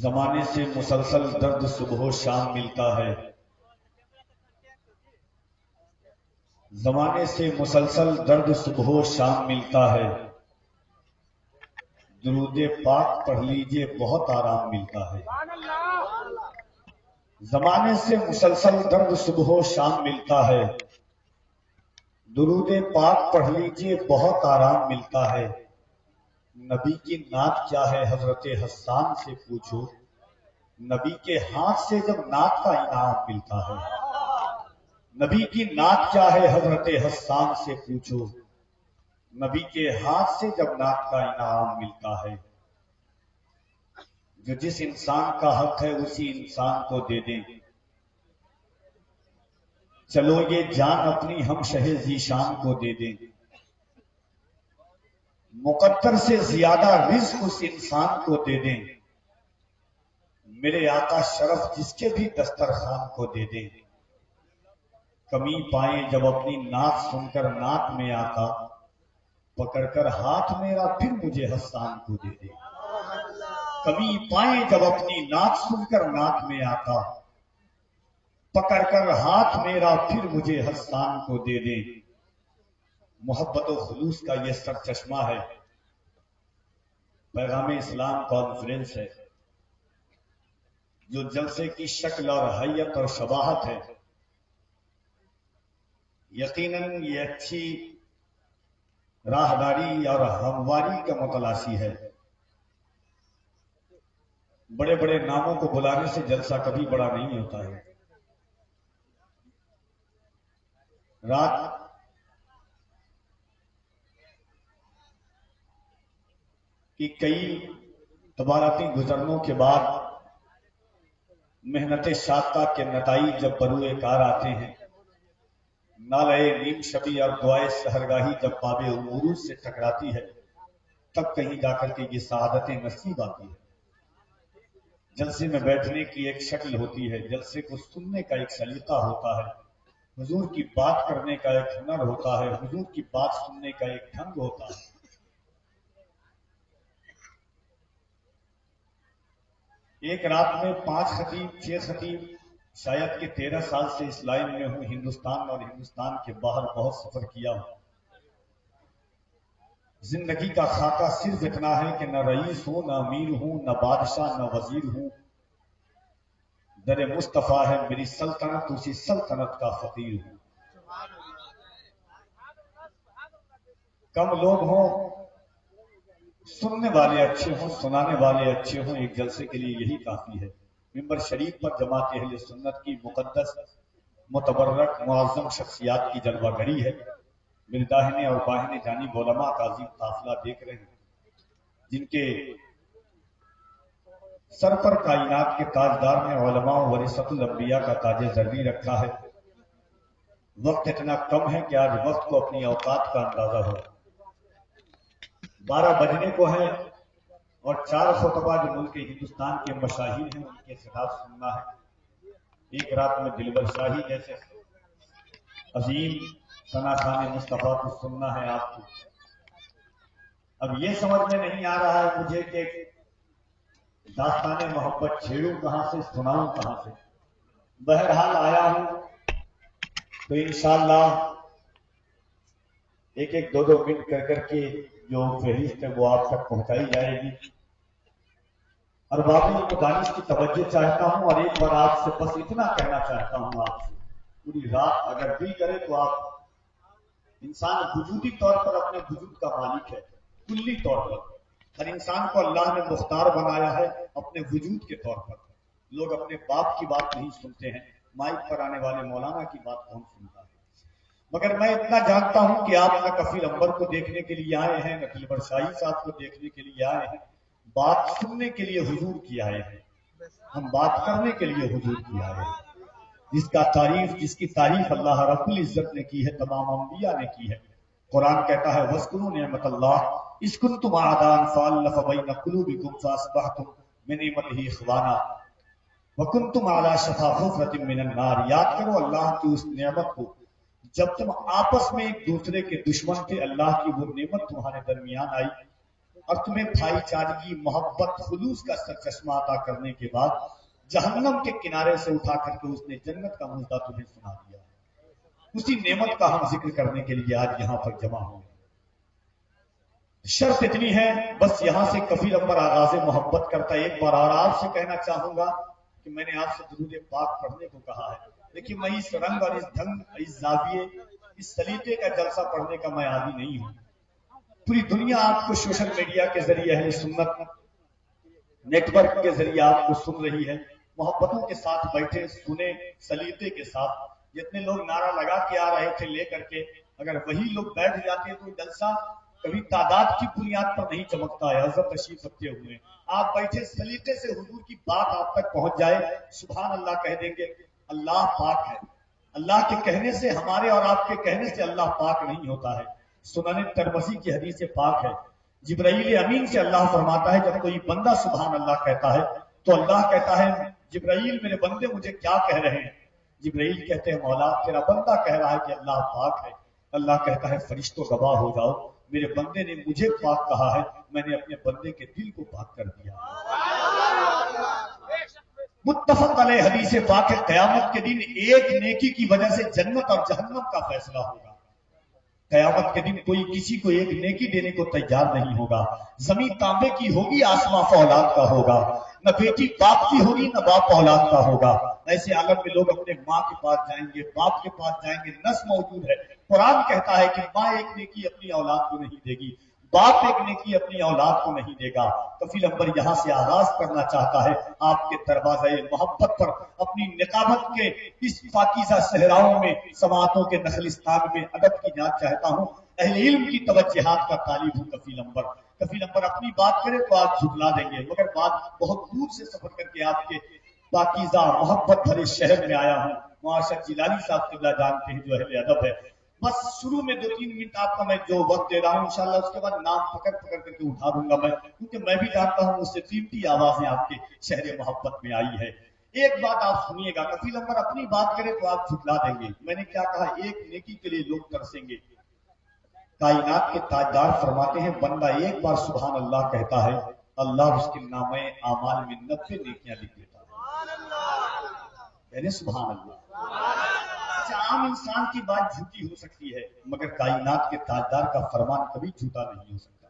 زمانے سے مسلسل درد صبح و شام ملتا ہے، زمانے سے مسلسل درد صبح و شام ملتا ہے، درود پاک پڑھ لیجئے بہت آرام ملتا ہے۔ زمانے سے مسلسل درد صبح و شام ملتا ہے، درود پاک پڑھ لیجئے بہت آرام ملتا ہے۔ نبی کی نعت کیا ہے حضرت حسان سے پوچھو، نبی کے ہاتھ سے جب نعت کا انعام ملتا ہے۔ نبی کی نعت کیا ہے حضرت حسان سے پوچھو، نبی کے ہاتھ سے جب نعت کا انعام ملتا ہے۔ جو جس انسان کا حق ہے اسی انسان کو دے دیں، چلو یہ جان اپنی ہم شہ ذیشان کو دے دیں۔ مقدر سے زیادہ رزق اس انسان کو دے دیں، میرے آقا شرف جس کے بھی دسترخوان کو دے دیں۔ کمی پائیں جب اپنی نعت سن کر نعت میں آقا، پکڑ کر ہاتھ میرا پھر مجھے حسان کو دے دیں۔ کمی پائیں جب اپنی نعت سن کر نعت میں آقا، پکڑ کر ہاتھ میرا پھر مجھے حسان کو دے دیں۔ محبت و خلوص کا یہ سرچشمہ ہے، پیغام اسلام کانفرنس ہے، جو جلسے کی شکل اور حیت اور شباہت ہے، یقیناً یہ اچھی راہداری اور ہمواری کا متلاشی ہے۔ بڑے بڑے ناموں کو بلانے سے جلسہ کبھی بڑا نہیں ہوتا ہے۔ رات کی کئی تباراتی گزرنوں کے بعد محنت شاقہ کے نتائج جب بروئے کار آتے ہیں، نالہ نیم شبی اور دعائے سحرگاہی جب باب عروج سے ٹکراتی ہے، تب کہیں جا کر کے یہ سعادتیں نصیب آتی ہے۔ جلسے میں بیٹھنے کی ایک شکل ہوتی ہے، جلسے کو سننے کا ایک سلیقہ ہوتا ہے، حضور کی بات کرنے کا ایک ہنر ہوتا ہے، حضور کی بات سننے کا ایک ڈھنگ ہوتا ہے۔ ایک رات میں 5 خطیب 6 خطیب، شاید کہ 13 سال سے اس لائن میں ہوں، ہندوستان اور ہندوستان کے باہر بہت سفر کیا ہوں۔ زندگی کا خاکہ صرف اتنا ہے کہ نہ رئیس ہوں، نہ امیر ہوں، نہ بادشاہ، نہ وزیر ہوں، در مصطفیٰ ہے میری سلطنت، اسی سلطنت کا فقیر ہوں۔ کم لوگ ہوں، سننے والے اچھے ہوں، سنانے والے اچھے ہوں، ایک جلسے کے لیے یہی کافی ہے۔ ممبر شریف پر جماعت اہل سنت کی مقدس متبرک معظم شخصیات کی جلوہ گری ہے۔ میرے داہنے اور بائیں جانب علماء کا عظیم قافلہ دیکھ رہے ہیں، جن کے سر پر کائنات کے تاجدار نے علماء ورثۃ الانبیاء کا تاج زرعی رکھا ہے۔ وقت اتنا کم ہے کہ آج وقت کو اپنی اوقات کا اندازہ ہو۔ 12 بجنے کو ہے اور 4 خطبہ جو ملک ہندوستان کے مشاہیر ہیں ان کے خطاب سننا ہے۔ ایک رات میں دلبر شاہی جیسے عظیم ثنا خان مصطفیٰ کو سننا ہے آپ کو۔ اب یہ سمجھ میں نہیں آ رہا ہے مجھے کہ داستان محبت چھیڑوں کہاں سے، سناؤں کہاں سے۔ بہرحال آیا ہوں تو انشاءاللہ ایک 2 منٹ کر کے جو فہرست ہے وہ آپ تک پہنچائی جائے گی۔ اور باقی دانش کی توجہ چاہتا ہوں، اور ایک بار آپ سے بس اتنا کہنا چاہتا ہوں آپ سے، پوری رات اگر دل کرے تو آپ، انسان وجودی طور پر اپنے وجود کا مالک ہے، کلی طور پر ہر انسان کو اللہ نے مختار بنایا ہے اپنے وجود کے طور پر۔ لوگ اپنے باپ کی بات نہیں سنتے ہیں، مائک پر آنے والے مولانا کی بات کون سنتا ہے؟ مگر میں اتنا جانتا ہوں کہ آپ نہ کفیل امبر کو دیکھنے کے لیے آئے ہیں، نہ دلبر شاہی صاحب کو دیکھنے کے لیے آئے ہیں، بات سننے کے لیے حضور کی آئے ہیں۔ ہم بات کرنے کے لیے حضور کی آئے ہیں، جس کی تعریف اللہ رب العزت نے کی ہے، تمام انبیاء نے کی ہے۔ قرآن کہتا ہے وَاذْكُرُوا نِعْمَتَ اللَّهِ إِذْ كُنْتُمْ أَعْدَاءً فَأَلَّفَ بَيْنَ قُلُوبِكُمْ فَأَصْبَحْتُمْ بِنِعْمَتِهِ إِخْوَانًا وَكُنْتُمْ عَلَى شَفَا حُفْرَةٍ مِّنَ النَّارِ۔ یاد کرو اللہ کی اس نعمت کو جب تم آپس میں ایک دوسرے کے دشمن تھے، اللہ کی وہ نعمت تمہارے درمیان آئی اور تمہیں بھائی چارگی، محبت، خلوص کا سرچشمہ عطا کرنے کے بعد جہنم کے کنارے سے اٹھا کر کے اس نے جنت کا مژدہ تمہیں سنا دیا۔ اسی نعمت کا ہم ذکر کرنے کے لیے آج یہاں پر جمع ہوئے۔ شرط اتنی ہے، بس یہاں سے کفیل امبر آغاز محبت کرتا ہے۔ ایک بار اور آپ سے کہنا چاہوں گا کہ میں نے آپ سے درود پاک پڑھنے کو کہا ہے، لیکن میں اس رنگ اور اس ڈھنگ، اس زاویے، اس سلیقے کا جلسہ پڑھنے کا میں عادی نہیں ہوں۔ پوری دنیا آپ کو سوشل میڈیا کے ذریعے اہل سنت نیٹ ورک کے ذریعے آپ کو سن رہی ہے۔ محبتوں کے ساتھ بیٹھے سنے، سلیقے کے ساتھ۔ جتنے لوگ نعرہ لگا کے آ رہے تھے لے کر کے، اگر وہی لوگ بیٹھ جاتے تو جلسہ کبھی تعداد کی بنیاد پر نہیں چمکتا ہے۔ حضرت تشریف رکھتے ہوئے آپ بیٹھے سلیقے سے حضور کی بات آپ تک پہنچ جائے، سبحان اللہ کہہ دیں گے۔ اللہ پاک ہے، اللہ کے کہنے سے، ہمارے اور آپ کے کہنے سے اللہ پاک نہیں ہوتا ہے۔ سنن ترمذی کی حدیث پاک ہے، جبرائیل امین سے اللہ فرماتا ہے جب کوئی بندہ سبحان اللہ کہتا ہے تو اللہ کہتا ہے جبرائیل میرے بندے مجھے کیا کہہ رہے ہیں؟ جبرائیل کہتے ہیں مولا تیرا بندہ کہہ رہا ہے کہ اللہ پاک ہے۔ اللہ کہتا ہے فرشتوں گواہ ہو جاؤ، میرے بندے نے مجھے پاک کہا ہے، میں نے اپنے بندے کے دل کو پاک کر دیا۔ متفق علیہ حدیث پاک ہے، قیامت کے دن ایک نیکی کی وجہ سے جنت اور جہنم کا فیصلہ ہوگا۔ قیامت کے دن کوئی کسی کو ایک نیکی دینے کو تیار نہیں ہوگا۔ زمین تانبے کی ہوگی، آسمان فولاد کا ہوگا۔ نہ بیٹی باپ کی ہوگی، نہ باپ اولاد کا ہوگا۔ ایسے عالم میں لوگ اپنے ماں کے پاس جائیں گے، باپ کے پاس جائیں گے۔ نس موجود ہے، قرآن کہتا ہے کہ ماں ایک نیکی اپنی اولاد کو نہیں دے گی، باپ ایک نیکی اپنی اولاد کو نہیں دے گا۔ کفیل امبر یہاں سے آغاز کرنا چاہتا ہے آپ کے دروازے محبت پر، اپنی نقابت کے اس پاکیزہ صحراؤں میں، سماعتوں کے نخلستان میں ادب کی جانچ چاہتا ہوں۔ اہل علم کی توجہات کا طالب ہوں کفیل امبر۔ کفیل امبر اپنی بات کرے تو آپ جھٹلا دیں گے، مگر بات بہت دور سے سفر کر کے آپ کے پاکیزہ محبت بھرے شہر میں آیا ہوں۔ معاشر جیلانی صاحب قبلہ جانتے ہیں جو اہل ادب ہے۔ بس شروع میں 2-3 منٹ آپ کا میں جو وقت دے رہا ہوں انشاءاللہ اس کے بعد نام پکڑ کر کے اٹھا دوں گا میں، کیونکہ میں بھی جانتا ہوں اس سے قیمتی آوازیں آپ کے شہر محبت میں آئی ہے۔ ایک بات آپ سنیے گا، کفیل امبر اپنی بات کرے تو آپ جھٹلا دیں گے۔ میں نے کیا کہا؟ ایک نیکی کے لیے لوگ ترسیں گے۔ کائنات کے تاجدار فرماتے ہیں بندہ ایک بار سبحان اللہ کہتا ہے، اللہ اس کے نامے اعمال میں 90 نیکیاں لکھ دیتا ہے۔ یعنی سبحان اللہ۔ عام انسان کی بات جھوٹی ہو سکتی ہے، مگر کائنات کے تاجدار کا فرمان کبھی جھوٹا نہیں ہو سکتا۔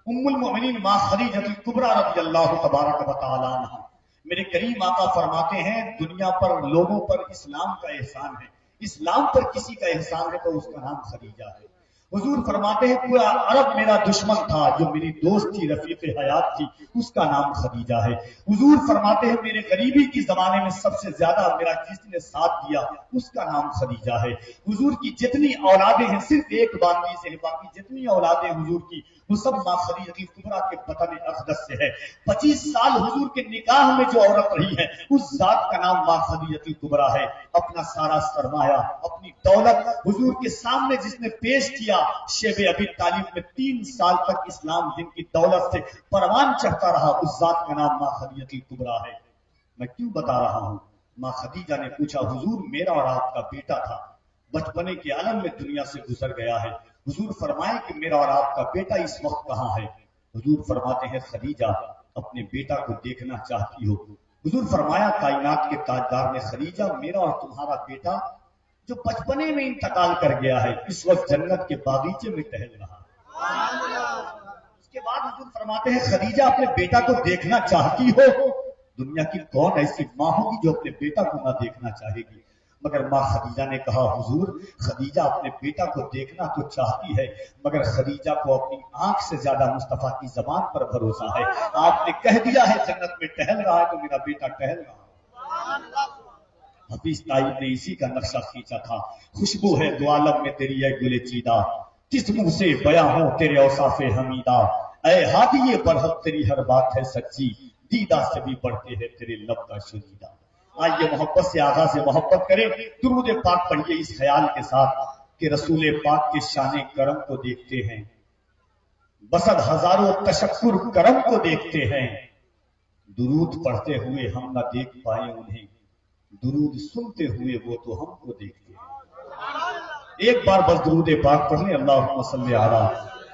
ام المؤمنین ماں خدیجہ الکبریٰ رضی اللہ تبارک و تعالی عنہا، میرے کریم آقا فرماتے ہیں دنیا پر لوگوں پر اسلام کا احسان ہے، اسلام پر کسی کا احسان ہے تو اس کا نام خدیجہ ہے۔ حضور فرماتے ہیں پورا عرب میرا دشمن تھا، جو میری دوست تھی، رفیق حیات تھی، اس کا نام خدیجہ ہے۔ حضور فرماتے ہیں میرے غریبی کی زمانے میں سب سے زیادہ میرا جس نے ساتھ دیا اس کا نام خدیجہ ہے۔ حضور کی جتنی اولادیں ہیں صرف ایک باندی سے ہے، باقی جتنی اولادیں حضور کی وہ سب ماں خدیجہ الکبریٰ کے بطن اقدس سے ہے۔ 25 سال حضور کے نکاح میں جو عورت رہی ہے اس ذات کا نام ماں خدیجہ الکبریٰ ہے۔ اپنا سارا سرمایہ، اپنی دولت حضور کے سامنے جس نے پیش کیا، شیب ابی طالب میں 3 سال تک اسلام جن کی دولت سے پروان چڑھتا رہا، اس ذات کا نام ماں خدیجہ الکبریٰ ہے۔ میں کیوں بتا رہا ہوں؟ ماں خدیجہ نے پوچھا حضور میرا اور آپ کا بیٹا تھا، بچپنے کے عالم میں دنیا سے گزر گیا ہے، حضور فرمائے کہ میرا اور آپ کا بیٹا اس وقت کہاں ہے؟ حضور فرماتے ہیں خدیجہ اپنے بیٹا کو دیکھنا چاہتی ہو؟ حضور فرمایا کائنات کے تاجدار نے خدیجہ میرا اور تمہارا بیٹا جو بچپنے میں انتقال کر گیا ہے اس وقت جنت کے باغیچے میں ٹہل رہا ہے۔ اس کے بعد حضور فرماتے ہیں خدیجہ اپنے بیٹا کو دیکھنا چاہتی ہو؟ دنیا کی کون ایسی ماں ہوگی جو اپنے بیٹا کو نہ دیکھنا چاہے گی؟ مگر ماں خدیجہ نے کہا حضور خدیجہ اپنے بیٹا کو دیکھنا تو چاہتی ہے، مگر خدیجہ کو اپنی آنکھ سے زیادہ مصطفیٰ کی زبان پر بھروسہ ہے۔ آپ نے کہہ دیا ہے جنت میں ٹہل رہا ہے تو میرا بیٹا ٹہل رہا ہے۔ حفیظ طائب نے اسی کا نقشہ کھینچا تھا، خوشبو ہے دو عالم میں تیری اے گل چیدہ، کس منہ سے بیاں ہو تیرے اوصاف حمیدہ، اے ہادی برحق تیری ہر بات ہے سچی، دیدہ سے بھی بڑھتے ہیں تیرے لب کا شنیدہ۔ آئیے محبت سے آغاز محبت کریں، درود پاک پڑھیے اس خیال کے ساتھ کہ رسول پاک کے شان کرم کو دیکھتے ہیں، بسد ہزاروں تشکر کرم کو دیکھتے ہیں، درود پڑھتے ہوئے ہم نہ دیکھ پائے انہیں، درود سنتے ہوئے وہ تو ہم کو دیکھتے ہیں۔ ایک بار بس درود پاک پڑھ لیں، اللہم صلی علی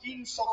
300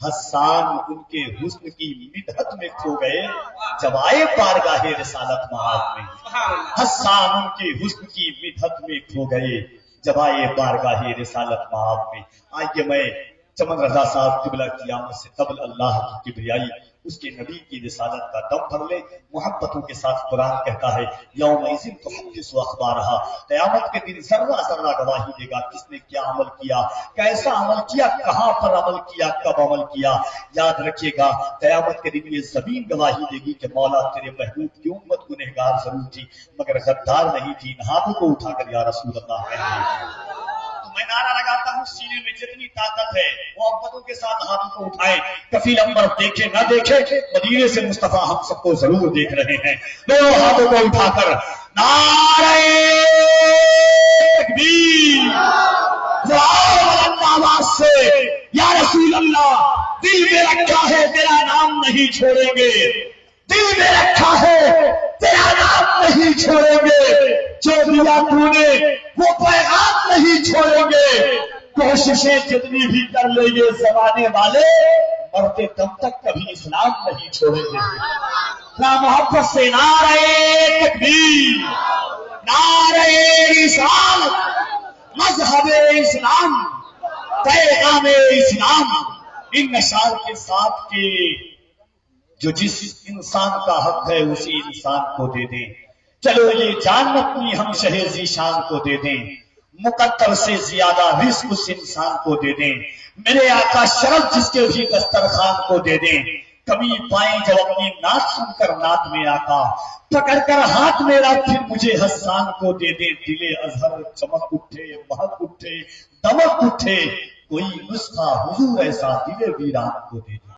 حسان ان کے حسن کی مدحت میں کھو گئے جب آئے بارگاہ رسالت معاد میں. حسان ان کے حسن کی مدحت میں کھو گئے جب آئے بارگاہ رسالت معاد میں. آئیے میں چمن رضا صاحب قبلہ کی آمد سے قبل اللہ کی کبریائی اس کے نبی کی رسالت کا دم بھر لے. محبتوں کے ساتھ قرآن کہتا ہے یومئذ تحدث اخبارہا، قیامت کے دن ذرہ ذرہ گواہی دے گا کس نے کیا عمل کیا، کیسا عمل کیا، کہاں پر عمل کیا، کب عمل کیا. یاد رکھیے گا قیامت کے دن یہ زمین گواہی دے گی کہ مولا تیرے محبوب کی امت گنہگار ضرور تھی مگر غدار نہیں تھی. ان ہاتھوں کو اٹھا کر یا رسول اللہ کہہ میں نعرہ لگاتا ہوں سینے میں جتنی طاقت ہے محبتوں کے ساتھ ہاتھوں کو اٹھائیں. کفیل امر دیکھے نہ دیکھے مدینے سے مصطفیٰ ہم سب کو ضرور دیکھ رہے ہیں. دونوں ہاتھوں کو اٹھا کر نعرہ تکبیر آواز سے یا رسول اللہ دل میں رکھا ہے تیرا نام نہیں چھوڑیں گے، دل میں رکھا ہے تیرا نام نہیں چھوڑیں گے، جو دیا تو نے وہ پیغام نہیں چھوڑیں گے. کوششیں جتنی بھی کر لیں گے زمانے والے مرتے دم تک کبھی اسلام نہیں چھوڑیں گے. نا محبت سے نعرہ تکبیر، نعرہ رسالت، مذہب اسلام، پیغام اسلام. ان اشعار کے ساتھ کے جو جس انسان کا حق ہے اسی انسان کو دے دیں. چلو یہ جان اپنی ہم شہ ذیشان کو دے دیں، مقدر سے زیادہ رزق اس انسان کو دے دیں. میرے آقا شرف جس کے بھی دسترخوان کو دے دیں. کمی پائیں جو اپنی نعت سن کر نعت میں آقا پکڑ کر ہاتھ میرا پھر مجھے حسان کو دے دیں. دل اظہر چمک اٹھے، مہک اٹھے، دمک اٹھے، کوئی نسخہ حضور ایسا دل ویران کو دے دیں.